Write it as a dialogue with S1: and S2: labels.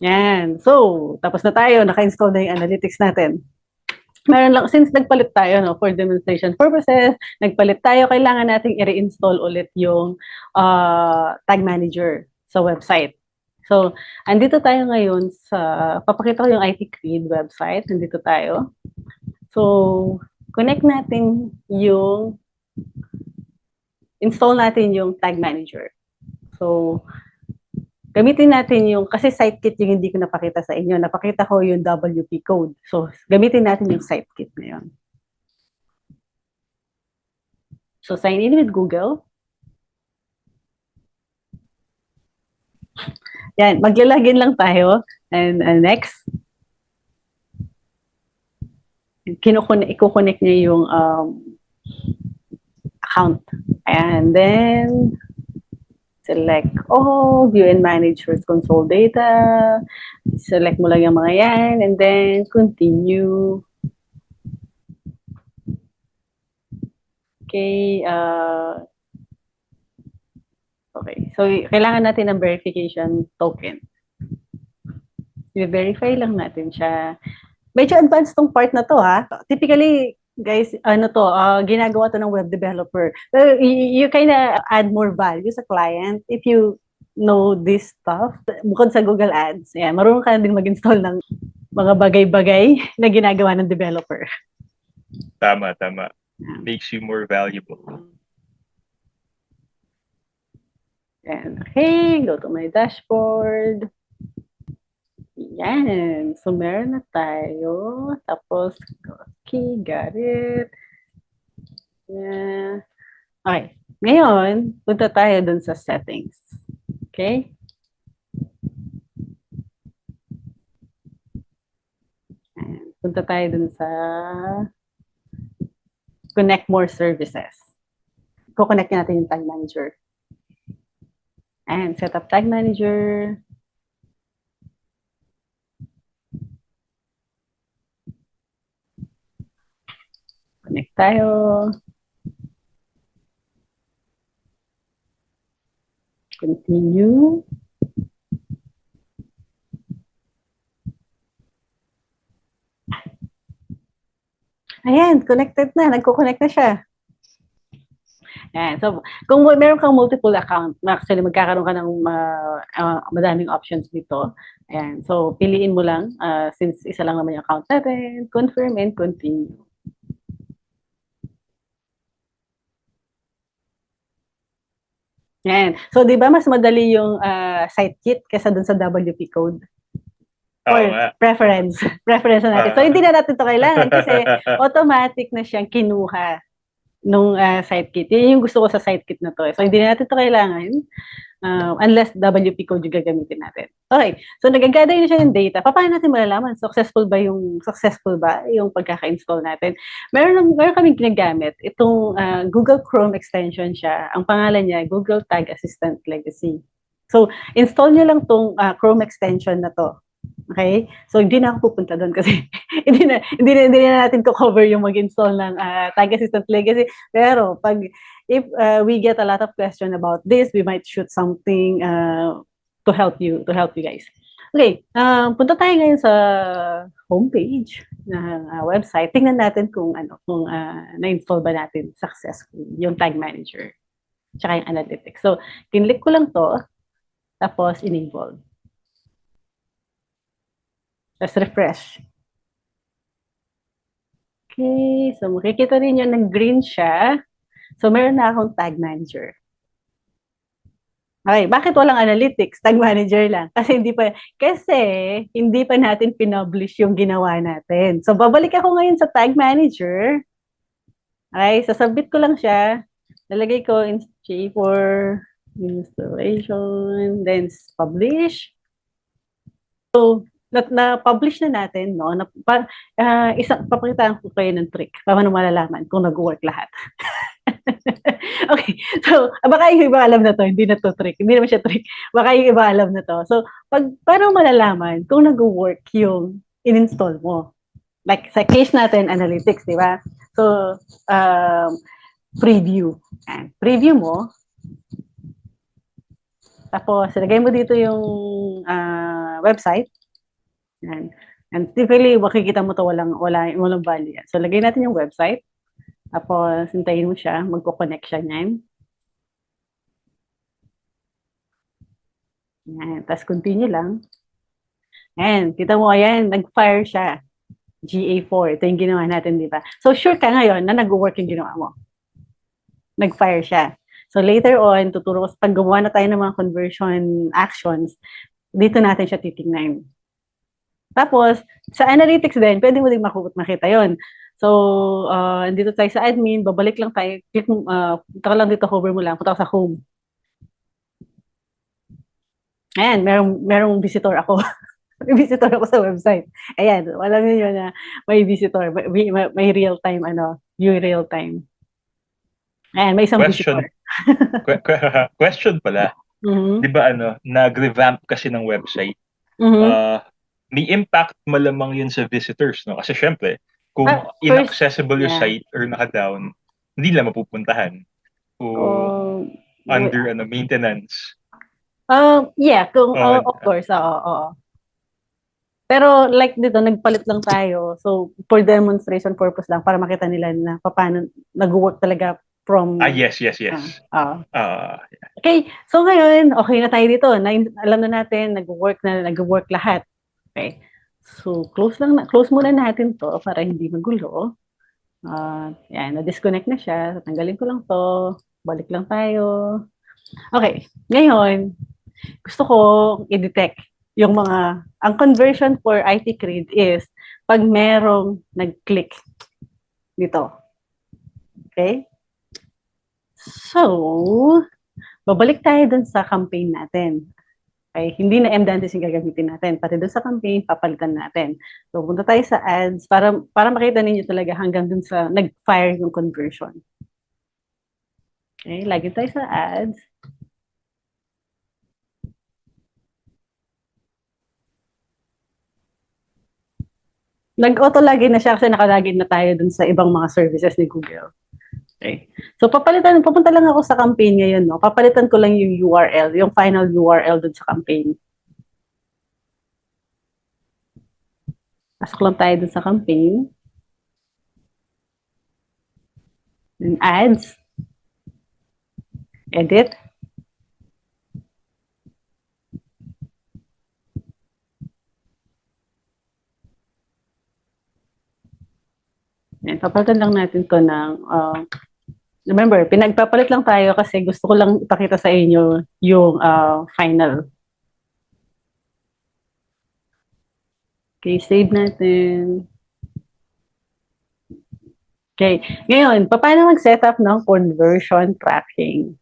S1: Yan. So, tapos na tayo. Naka-install na yung analytics natin. Meron lang, since nagpalit tayo, no, for demonstration purposes, nagpalit tayo, kailangan nating i-reinstall ulit yung tag manager sa website. So, andito tayo ngayon sa, papakita ko yung IT Creed website. Andito tayo. So, connect natin yung, install natin yung tag manager. So, gamitin natin yung, kasi SiteKit yung hindi ko napakita sa inyo. Napakita ko yung WP code. So, gamitin natin yung SiteKit na yun. So, sign in with Google. Yan, maglalagin lang tayo. And next. I-connect niya yung account. And then, select all, view and manage first console data. Select mo lang yung mga yan. And then, continue. Okay. Okay. So, kailangan natin ng verification token. I-verify lang natin siya. Medyo advanced tong part na to, ha? Typically, guys, ano to, ginagawa to ng web developer. So, you kinda add more value sa client if you know this stuff. Bukod sa Google Ads, yan, marunong ka na din mag-install ng mga bagay-bagay na ginagawa ng developer.
S2: Tama. Makes you more valuable.
S1: And okay, go to my dashboard. Yan. So, meron na tayo. Tapos, okay, got it. Yeah. Okay. Ngayon, punta tayo dun sa settings. Okay? And punta tayo dun sa connect more services. Kukonect natin yung tag manager. And set up tag manager. Connect tayo. Continue. Ayan, connected na. Nagko-connect na siya. Ayan. So, kung meron kang multiple account, actually magkakaroon ka ng madaming options dito. Ayan. So, piliin mo lang, since isa lang naman yung account natin, confirm and continue. Ayan. So, di ba mas madali yung SiteKit kaysa dun sa WP code? Or preference. Preference na natin. So, hindi na natin to kailangan kasi automatic na siyang kinuha nung SiteKit. Yun yung gusto ko sa SiteKit na to. So, hindi na natin to kailangan unless WP code yung gagamitin natin. Okay. So, nag-gather na siya yung data. Paano natin malalaman? Successful ba yung pagkaka-install natin? Meron kaming ginagamit. Itong Google Chrome extension siya. Ang pangalan niya, Google Tag Assistant Legacy. So, install nyo lang tong Chrome extension na to. Okay? So, hindi na ako pupunta doon kasi hindi na natin cover yung mag-install ng Tag Assistant Legacy. Pero, if we get a lot of question about this, we might shoot something to help you guys. Okay, punta tayo ngayon sa homepage ng website. Tingnan natin kung na-install ba natin successfully yung Tag Manager tsaka yung Analytics. So, kinlik ko lang to, tapos enable. Let's refresh. Okay, so makikita rin yun, nag-green siya. So, meron na akong tag manager. Okay, bakit walang analytics? Tag manager lang. Kasi hindi pa natin pinublish yung ginawa natin. So, babalik ako ngayon sa tag manager. Okay, sasabit ko lang siya. Lalagay ko in J4 installation, then publish. So, na-publish na natin, no? Papakitaan ko kayo ng trick. Paano malalaman kung nag-work lahat. Okay, so, baka yung iba alam na to, hindi na to trick. Hindi naman siya trick. Baka yung iba alam na to. So, paano malalaman kung nag-work yung in-install mo? Like, sa case natin, analytics, di ba? So, preview. Preview mo. Tapos, ilagay mo dito yung website. Yan. And typically, makikita mo to walang value yan. So, lagay natin yung website. Tapos, hintayin mo siya. Magko-connect siya niyan. Yan. Tapos, continue lang. Ayan. Kita mo, ayan. Nag-fire siya. GA4. Ito yung ginawa natin, di ba? So, sure ka ngayon na nag-work yung ginawa mo. Nag-fire siya. So, later on, tuturo ko, pag gumawa na tayo ng mga conversion actions, dito natin siya titignan. Tapos, sa analytics din, pwede mo din makita yon. So, dito tayo sa admin, babalik lang tayo, punta ka lang dito, hover mo lang, punta ka sa home. Ayan, merong visitor ako. May visitor ako sa website. Ayan, alam niyo na may visitor, may real time, view real time. Ayan, may isang
S2: Question.
S1: visitor.
S2: Question pala. Di ba nag-revamp kasi ng website? May impact malamang yun sa visitors, no? Kasi syempre, kung inaccessible yung site or naka-down, hindi lang mapupuntahan. Kung under maintenance.
S1: Yeah, of course, oo. Pero like dito, nagpalit lang tayo. So, for demonstration purpose lang, para makita nila na paano nag-work talaga from...
S2: Yes.
S1: Okay, so ngayon, okay na tayo dito. Alam na natin, nag-work lahat. Okay. So, close muna natin to para hindi magulo. Yan, na-disconnect na siya. Tanggalin ko lang to. Balik lang tayo. Okay, ngayon, gusto ko i-detect yung ang conversion for IT Cred is pag merong nag-click dito. Okay? So, babalik tayo dun sa campaign natin. Okay? Hindi na MDantis yung gagamitin natin. Pati dun sa campaign, papalitan natin. So, punta tayo sa ads para makita ninyo talaga hanggang dun sa nag-fire yung conversion. Okay? Lagi tayo sa ads. Nag-auto-login na siya kasi nakalagin na tayo dun sa ibang mga services ni Google. Okay. So, pupunta lang ako sa campaign ngayon, no? Papalitan ko lang yung URL, yung final URL dun sa campaign. Pasok lang tayo dun sa campaign. And ads. Edit. Yan, papalitan lang natin to ng, remember, pinagpapalit lang tayo kasi gusto ko lang ipakita sa inyo yung final. Okay, save natin. Okay, ngayon, paano mag-setup ng conversion tracking?